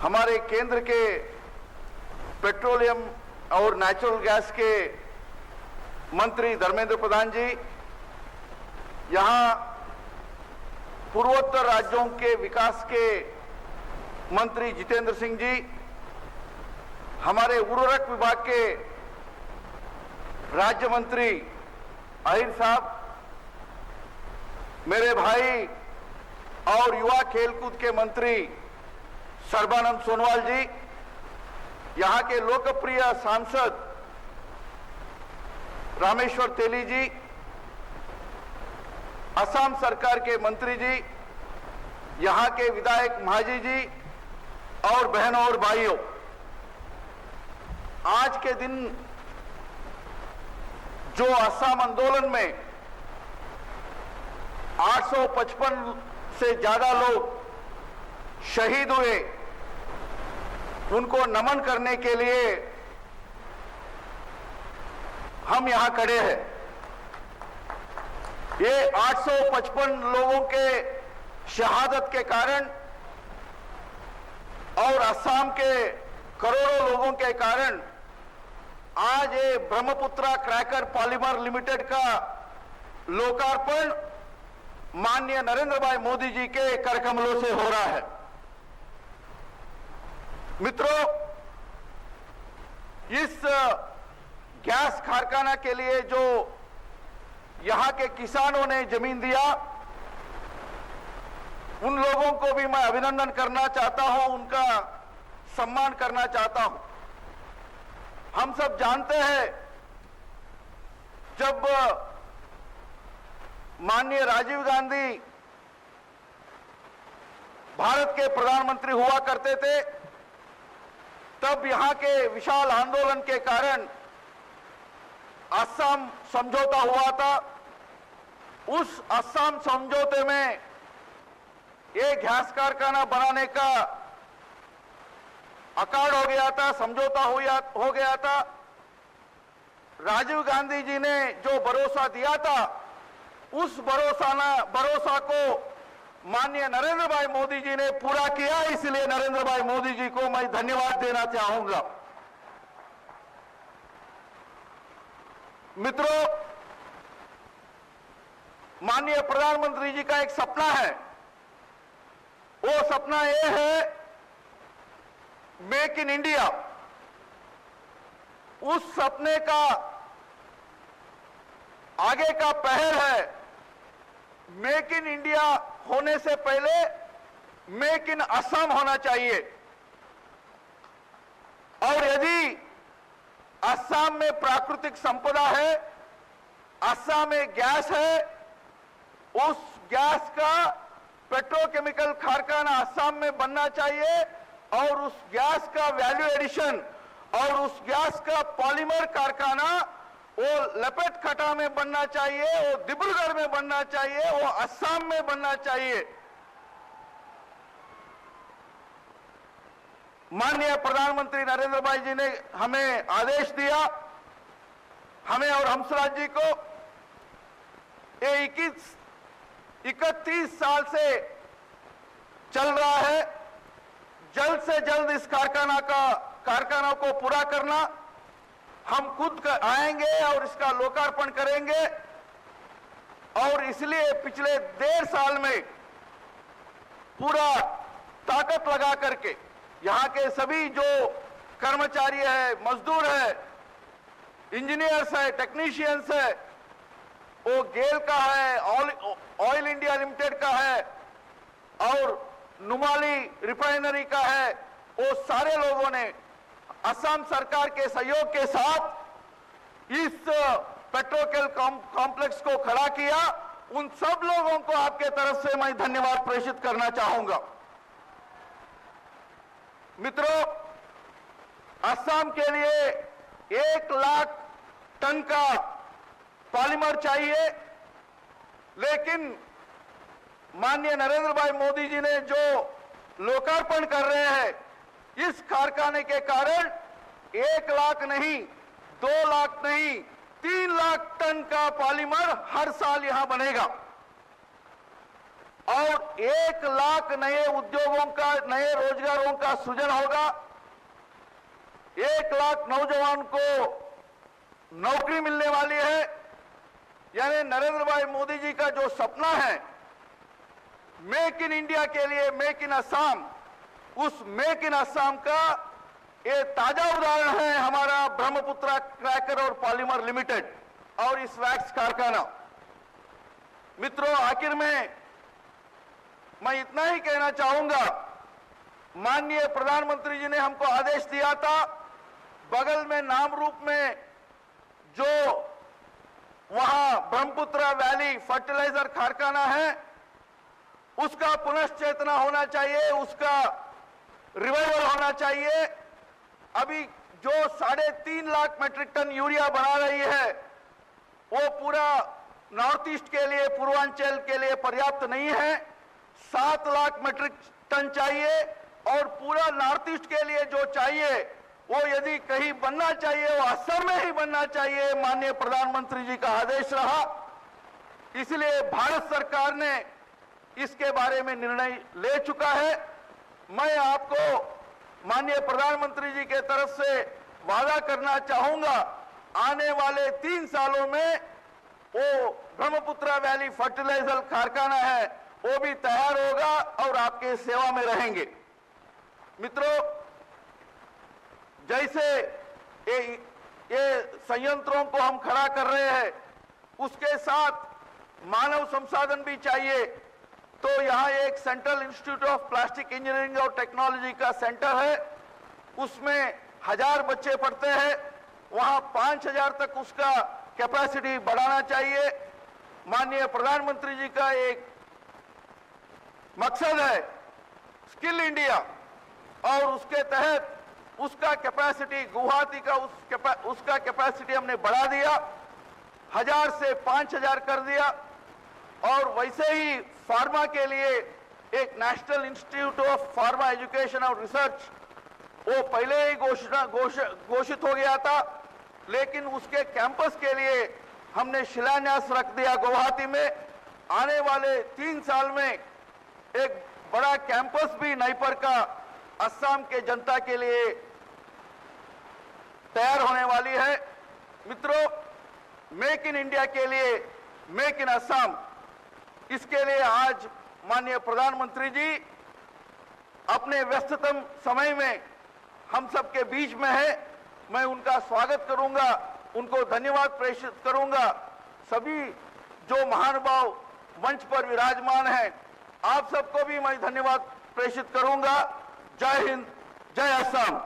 हमारे केंद्र के पेट्रोलियम और नेचुरल गैस के मंत्री धर्मेंद्र प्रधान जी, यहां पूर्वोत्तर राज्यों के विकास के मंत्री जितेंद्र सिंह जी, हमारे उर्वरक विभाग के राज्य मंत्री अहिर साहब, मेरे भाई और युवा खेलकूद के मंत्री सर्बानंद सोनोवाल जी, यहां के लोकप्रिय सांसद रामेश्वर तेली जी, असम सरकार के मंत्री जी, यहां के विधायक महाजी जी और बहनों और भाइयों, आज के दिन जो असम आंदोलन में 855 से ज्यादा लोग शहीद हुए, उनको नमन करने के लिए हम यहां खड़े हैं। ये 855 लोगों के शहादत के कारण और असम के करोड़ों लोगों के कारण आज ये ब्रह्मपुत्रा क्रैकर पॉलीमर लिमिटेड का लोकार्पण माननीय नरेंद्र भाई मोदी जी के करकमलों से हो रहा है। मित्रों, इस गैस कारखाना के लिए जो यहां के किसानों ने जमीन दिया, उन लोगों को भी मैं अभिनंदन करना चाहता हूं, उनका सम्मान करना चाहता हूं। हम सब जानते हैं, जब माननीय राजीव गांधी भारत के प्रधानमंत्री हुआ करते थे, तब यहां के विशाल आंदोलन के कारण असम समझौता हुआ था। उस असम समझौते में एक गैस कारखाना बनाने का अकार्ड हो गया था, समझौता हो गया था। राजीव गांधी जी ने जो भरोसा दिया था, उस भरोसा को माननीय नरेंद्र भाई मोदी जी ने पूरा किया। इसलिए नरेंद्र भाई मोदी जी को मैं धन्यवाद देना चाहूंगा। मित्रों, माननीय प्रधानमंत्री जी का एक सपना है। वो सपना ये है मेक इन इंडिया। उस सपने का आगे का पहल है, मेक इन इंडिया होने से पहले मेक इन असम होना चाहिए। और यदि असम में प्राकृतिक संपदा है, असम में गैस है, उस गैस का पेट्रोकेमिकल कारखाना असम में बनना चाहिए और उस गैस का वैल्यू एडिशन और उस गैस का पॉलीमर कारखाना वो लपेटखटा में बनना चाहिए, वो डिब्रूगढ़ में बनना चाहिए, वो असम में बनना चाहिए। माननीय प्रधानमंत्री नरेंद्र भाई जी ने हमें आदेश दिया, हमें और हंसराज जी को, ये 31 साल से चल रहा है, जल्द से जल्द इस कारखाना को पूरा करना। हम खुद आएंगे और इसका लोकार्पण करेंगे। और इसलिए पिछले 1.5 साल में पूरा ताकत लगा करके यहां के सभी जो कर्मचारी है, मजदूर है, इंजीनियर्स है, टेक्नीशियंस है, वो गेल का है, ऑयल इंडिया लिमिटेड का है और नुमाली रिफाइनरी का है, वो सारे लोगों ने असम सरकार के सहयोग के साथ इस पेट्रोकेल कॉम्प्लेक्स को खड़ा किया। उन सब लोगों को आपके तरफ से मैं धन्यवाद प्रेषित करना चाहूंगा। मित्रों, असम के लिए 1 लाख टन का पॉलीमर चाहिए, लेकिन माननीय नरेंद्र भाई मोदी जी ने जो लोकार्पण कर रहे हैं, इस कारखाने के कारण 1 लाख नहीं, 2 लाख नहीं, 3 लाख टन का पॉलीमर हर साल यहां बनेगा। और 1 लाख नए उद्योगों का, नए रोजगारों का सृजन होगा। 1 लाख नौजवान को नौकरी मिलने वाली है। यानी नरेंद्र भाई मोदी जी का जो सपना है मेक इन इंडिया के लिए, मेक इन असम, उस मेक इन असम का ये ताजा उदाहरण है हमारा ब्रह्मपुत्रा क्रैकर और पॉलीमर लिमिटेड और इस वैक्स कारखाना। मित्रों, आखिर में मैं इतना ही कहना चाहूंगा, माननीय प्रधानमंत्री जी ने हमको आदेश दिया था, बगल में नामरूप में जो वहां ब्रह्मपुत्रा वैली फर्टिलाइजर कारखाना है उसका पुनश्चेतना होना चाहिए, उसका रिवाइवल होना चाहिए। अभी जो 3.5 लाख मेट्रिक टन यूरिया बना रही है वो पूरा नॉर्थ ईस्ट के लिए, पूर्वांचल के लिए पर्याप्त नहीं है। 7 लाख मेट्रिक टन चाहिए और पूरा नॉर्थ ईस्ट के लिए जो चाहिए वो यदि कहीं बनना चाहिए वो असम में ही बनना चाहिए। माननीय प्रधानमंत्री जी का आदेश रहा, इसलिए भारत सरकार ने इसके बारे में निर्णय ले चुका है। मैं आपको माननीय प्रधानमंत्री जी के तरफ से वादा करना चाहूंगा, आने वाले 3 सालों में वो ब्रह्मपुत्रा वैली फर्टिलाइजर कारखाना है वो भी तैयार होगा और आपके सेवा में रहेंगे। मित्रों, जैसे ये संयंत्रों को हम खड़ा कर रहे हैं उसके साथ मानव संसाधन भी चाहिए। तो यहाँ एक central institute of plastic engineering और टेक्नोलॉजी का सेंटर है, उसमें 1000 बच्चे पढ़ते हैं, वहां 5000 तक उसका कैपेसिटी बढ़ाना चाहिए। माननीय प्रधानमंत्री जी का एक मकसद है स्किल इंडिया और उसके तहत उसका कैपेसिटी, गुवाहाटी का उसका कैपेसिटी हमने बढ़ा दिया, 1000 से 5000 कर दिया। और वैसे ही फार्मा के लिए एक national institute of pharma education और रिसर्च वो पहले ही घोषित हो गया था, लेकिन उसके कैंपस के लिए हमने शिलान्यास रख दिया गुवाहाटी में। आने वाले 3 साल में एक बड़ा कैंपस भी नईपर का असम के जनता के लिए तैयार होने वाली है। मित्रों, मेक इन इंडिया के लिए, मेक इन असम, इसके लिए आज माननीय प्रधानमंत्री जी अपने व्यस्ततम समय में हम सबके बीच में है। मैं उनका स्वागत करूंगा, उनको धन्यवाद प्रेषित करूंगा। सभी जो महानुभाव मंच पर विराजमान हैं, आप सबको भी मैं धन्यवाद प्रेषित करूंगा। जय हिंद, जय असम।